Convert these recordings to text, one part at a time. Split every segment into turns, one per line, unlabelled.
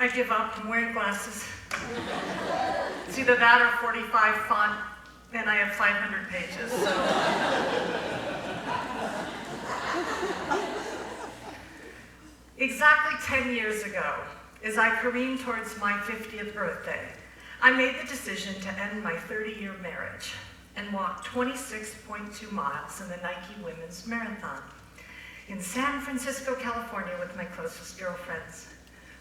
I give up. I'm wearing glasses. It's either that or 45 font, and I have 500 pages, so. Exactly 10 years ago, as I careened towards my 50th birthday, I made the decision to end my 30-year marriage and walk 26.2 miles in the Nike Women's Marathon in San Francisco, California with my closest girlfriends.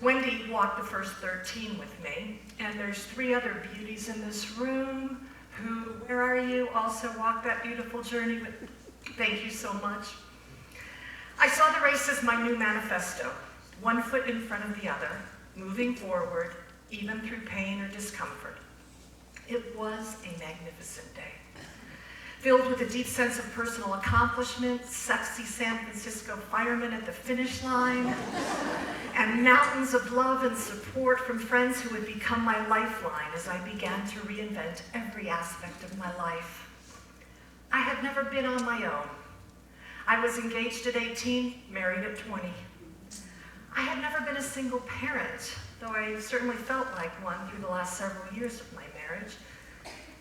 Wendy walked the first 13 with me, and there's 3 other beauties in this room who, where are you, also walked that beautiful journey with me. Thank you so much. I saw the race as my new manifesto, one foot in front of the other, moving forward, even through pain or discomfort. It was a magnificent day, filled with a deep sense of personal accomplishment, sexy San Francisco firemen at the finish line, and mountains of love and support from friends who would become my lifeline as I began to reinvent every aspect of my life. I had never been on my own. I was engaged at 18, married at 20. I had never been a single parent, though I certainly felt like one through the last several years of my marriage.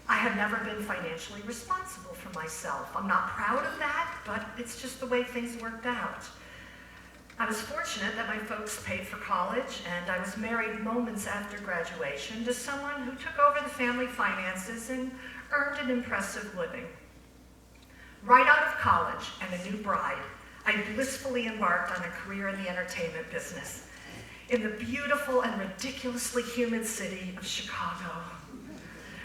I had never been financially responsible for myself. I'm not proud of that, but it's just the way things worked out. I was fortunate that my folks paid for college, and I was married moments after graduation to someone who took over the family finances and earned an impressive living. Right out of college and a new bride, I blissfully embarked on a career in the entertainment business in the beautiful and ridiculously humid city of Chicago,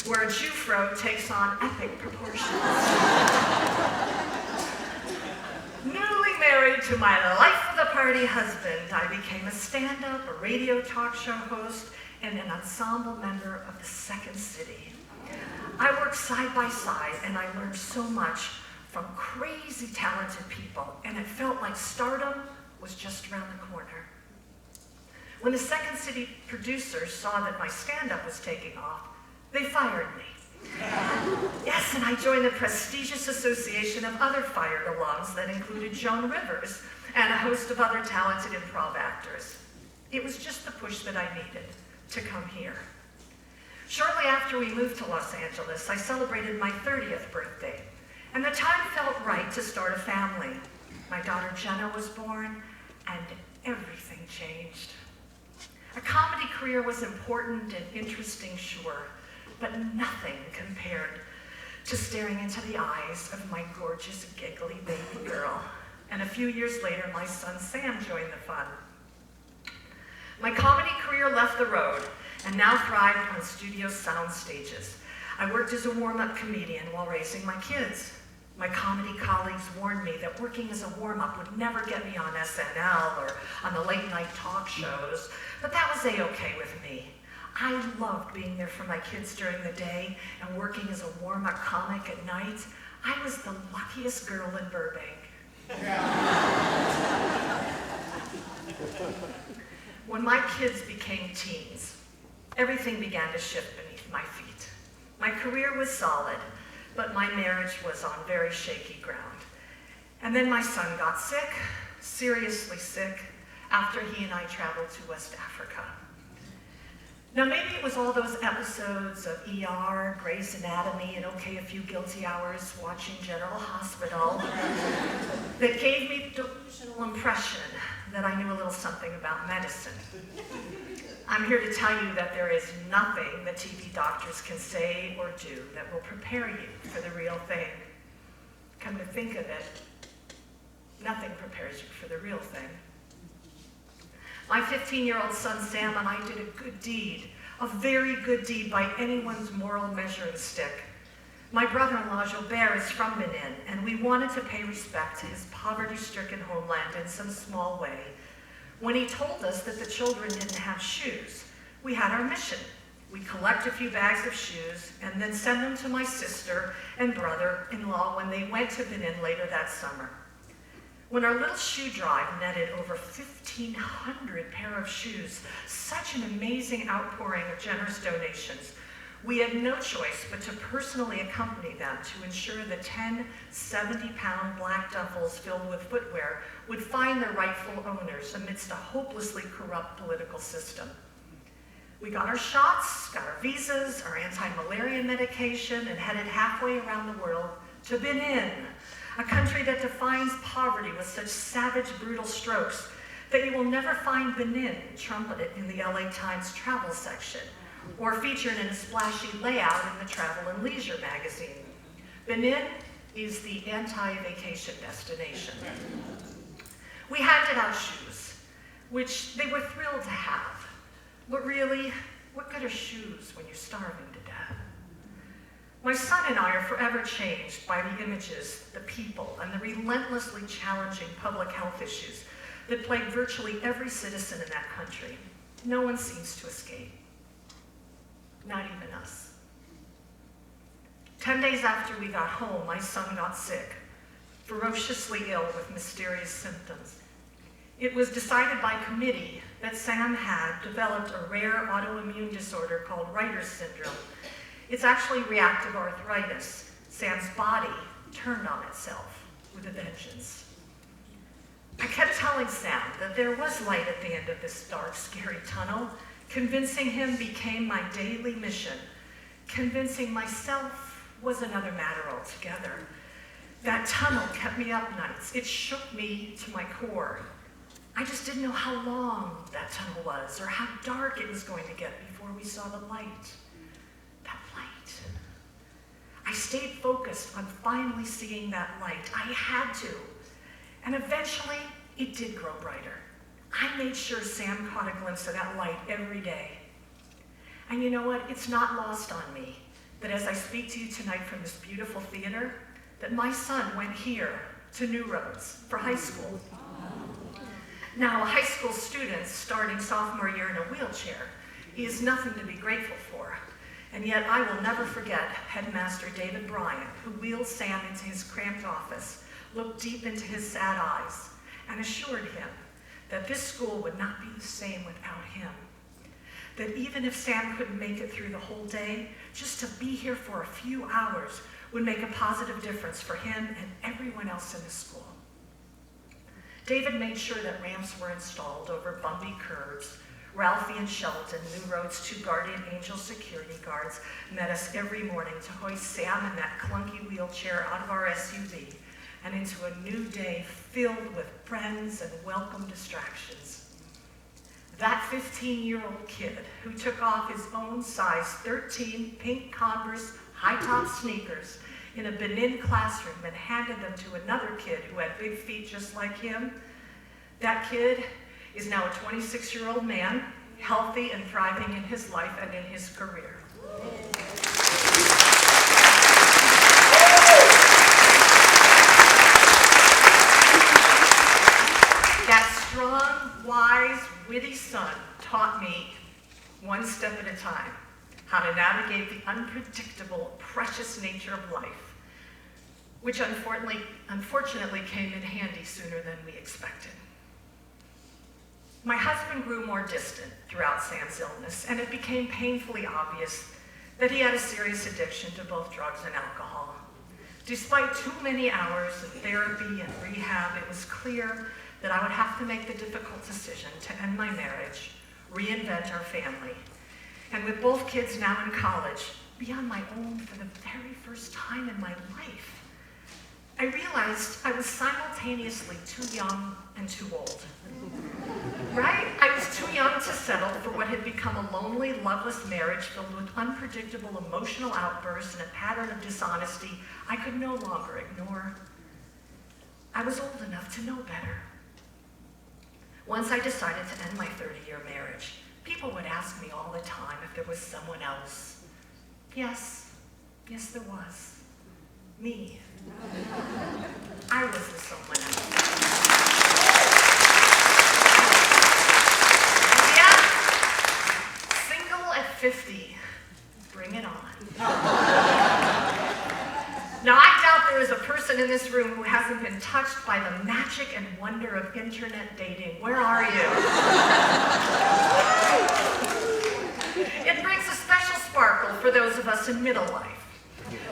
where a Jufro takes on epic proportions. Newly married to my life of the party husband, I became a stand-up, a radio talk show host, and an ensemble member of the Second City. I worked side by side, and I learned so much from crazy talented people, and it felt like stardom was just around the corner. When the Second City producers saw that my stand-up was taking off, they fired me. Yes, and I joined the prestigious association of other fired alums that included Joan Rivers and a host of other talented improv actors. It was just the push that I needed to come here. Shortly after we moved to Los Angeles, I celebrated my 30th birthday, and the time felt right to start a family. My daughter Jenna was born, and everything changed. A comedy career was important and interesting, sure, but nothing compared to staring into the eyes of my gorgeous, giggly baby girl. And a few years later, my son Sam joined the fun. My comedy career left the road and now thrived on studio sound stages. I worked as a warm-up comedian while raising my kids. My comedy colleagues warned me that working as a warm-up would never get me on SNL or on the late-night talk shows, but that was a-okay with me. I loved being there for my kids during the day and working as a warm-up comic at night. I was the luckiest girl in Burbank. When my kids became teens, everything began to shift beneath my feet. My career was solid, but my marriage was on very shaky ground. And then my son got sick, seriously sick, after he and I traveled to West Africa. Now maybe it was all those episodes of ER, Grey's Anatomy, and okay, a few guilty hours watching General Hospital that gave me the delusional impression that I knew a little something about medicine. I'm here to tell you that there is nothing that TV doctors can say or do that will prepare you for the real thing. Come to think of it, nothing prepares you for the real thing. My 15-year-old son Sam and I did a good deed, a very good deed by anyone's moral measuring stick. My brother-in-law Gilbert is from Benin, and we wanted to pay respect to his poverty-stricken homeland in some small way. When he told us that the children didn't have shoes, we had our mission. We'd collect a few bags of shoes and then send them to my sister and brother-in-law when they went to Benin later that summer. When our little shoe drive netted over 1,500 pair of shoes, such an amazing outpouring of generous donations, we had no choice but to personally accompany them to ensure the 10 70-pound black duffels filled with footwear would find their rightful owners amidst a hopelessly corrupt political system. We got our shots, got our visas, our anti-malaria medication, and headed halfway around the world to Benin, a country that defines poverty with such savage, brutal strokes that you will never find Benin trumpeted in the LA Times travel section or featured in a splashy layout in the Travel and Leisure magazine. Benin is the anti-vacation destination. We handed out shoes, which they were thrilled to have. But really, what good are shoes when you're starving to death? My son and I are forever changed by the images, the people, and the relentlessly challenging public health issues that plague virtually every citizen in that country. No one seems to escape. Not even us. 10 days after we got home, my son got sick, ferociously ill with mysterious symptoms. It was decided by committee that Sam had developed a rare autoimmune disorder called Reiter's syndrome. It's actually reactive arthritis. Sam's body turned on itself with a vengeance. I kept telling Sam that there was light at the end of this dark, scary tunnel. Convincing him became my daily mission. Convincing myself was another matter altogether. That tunnel kept me up nights. It shook me to my core. I just didn't know how long that tunnel was or how dark it was going to get before we saw the light. That light. I stayed focused on finally seeing that light. I had to. And eventually, it did grow brighter. I made sure Sam caught a glimpse of that light every day. And you know what? It's not lost on me that as I speak to you tonight from this beautiful theater, that my son went here to New Roads for high school. Now, a high school student starting sophomore year in a wheelchair is nothing to be grateful for. And yet I will never forget Headmaster David Bryant, who wheeled Sam into his cramped office, looked deep into his sad eyes, and assured him that this school would not be the same without him. That even if Sam couldn't make it through the whole day, just to be here for a few hours would make a positive difference for him and everyone else in the school. David made sure that ramps were installed over bumpy curbs. Ralphie and Shelton, New Road's two guardian angel security guards, met us every morning to hoist Sam in that clunky wheelchair out of our SUV and into a new day filled with friends and welcome distractions. That 15-year-old kid who took off his own size 13 pink Converse high-top sneakers in a Benin classroom and handed them to another kid who had big feet just like him, that kid is now a 26-year-old man, healthy and thriving in his life and in his career. That strong, wise, witty son taught me, one step at a time, how to navigate the unpredictable, precious nature of life, which unfortunately came in handy sooner than we expected. My husband grew more distant throughout Sam's illness, and it became painfully obvious that he had a serious addiction to both drugs and alcohol. Despite too many hours of therapy and rehab, it was clear that I would have to make the difficult decision to end my marriage, reinvent our family, and with both kids now in college, be on my own for the very first time in my life. I realized I was simultaneously too young and too old. Right? I was too young to settle for what had become a lonely, loveless marriage filled with unpredictable emotional outbursts and a pattern of dishonesty I could no longer ignore. I was old enough to know better. Once I decided to end my 30-year marriage, people would ask me all the time if there was someone else. Yes, there was. Me. I was the someone else. Yeah, single at 50. Bring it on. Now, I doubt there is a person in this room who hasn't been touched by the magic and wonder of internet dating. Where are you? It brings a special sparkle for those of us in middle life,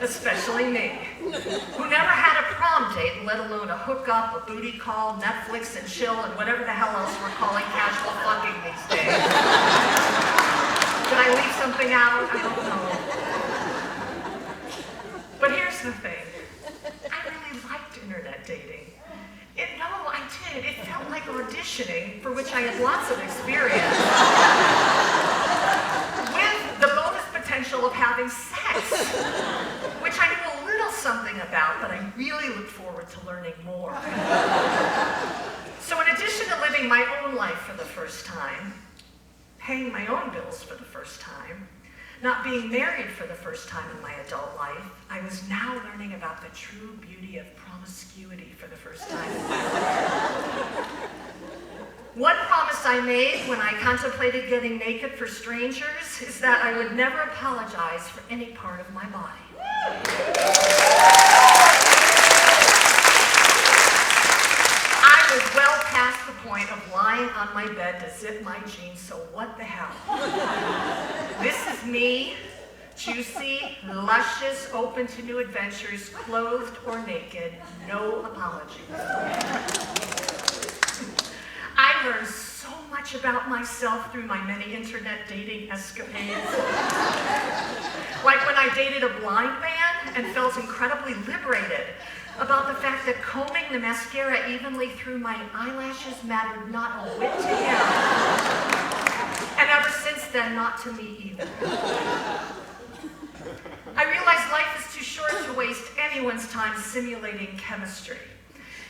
especially me, who never had a prom date, let alone a hookup, a booty call, Netflix and chill, and whatever the hell else we're calling casual fucking these days. something out, I don't know. But here's the thing. I really liked internet dating. No, I did. It felt like auditioning, for which I had lots of experience, with the bonus potential of having sex, which I knew a little something about, but I really looked forward to learning more. So in addition to living my own life for the first time, paying my own bills for the first time, not being married for the first time in my adult life, I was now learning about the true beauty of promiscuity for the first time in my life. One promise I made when I contemplated getting naked for strangers is that I would never apologize for any part of my body. I was well past the point of lying on my bed to zip my jeans, so what the hell? This is me, juicy, luscious, open to new adventures, clothed or naked, no apologies. I learned so much about myself through my many internet dating escapades. Like when I dated a blind man and felt incredibly liberated about the fact that combing the mascara evenly through my eyelashes mattered not a whit to him. And ever since then, not to me either. I realized life is too short to waste anyone's time simulating chemistry.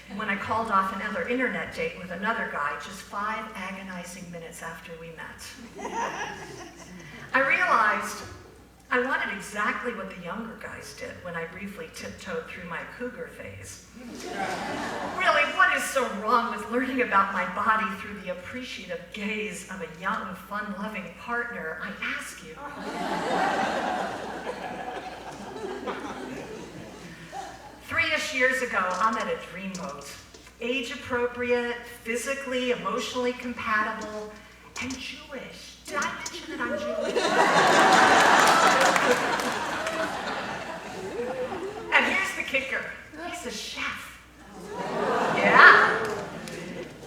And when I called off another internet date with another guy just 5 agonizing minutes after we met, I realized I wanted exactly what the younger guys did when I briefly tiptoed through my cougar phase. Really, what is so wrong with learning about my body through the appreciative gaze of a young, fun-loving partner, I ask you? 3-ish years ago, I'm at a dreamboat. Age-appropriate, physically, emotionally compatible, and Jewish. Did I mention that I'm Jewish? And here's the kicker. He's a chef. Yeah.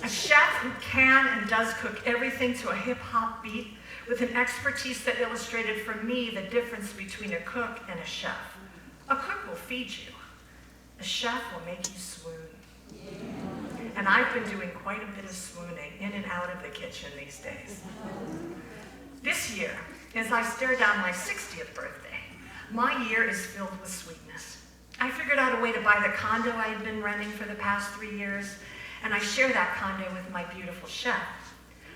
A chef who can and does cook everything to a hip-hop beat with an expertise that illustrated for me the difference between a cook and a chef. A cook will feed you. A chef will make you swoon. And I've been doing quite a bit of swooning in and out of the kitchen these days. This year, as I stare down my 60th birthday, my year is filled with sweetness. I figured out a way to buy the condo I had been renting for the past 3 years, and I share that condo with my beautiful chef.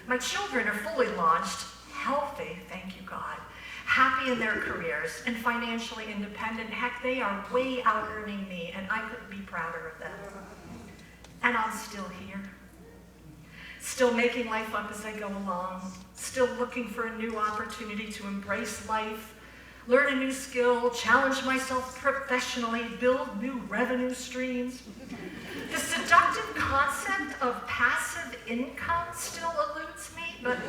My children are fully launched, healthy, thank you God, happy in their careers, and financially independent. Heck, they are way out-earning me, and I couldn't be prouder of them. And I'm still here. Still making life up as I go along. Still looking for a new opportunity to embrace life, learn a new skill, challenge myself professionally, build new revenue streams. The seductive concept of passive income still eludes me, but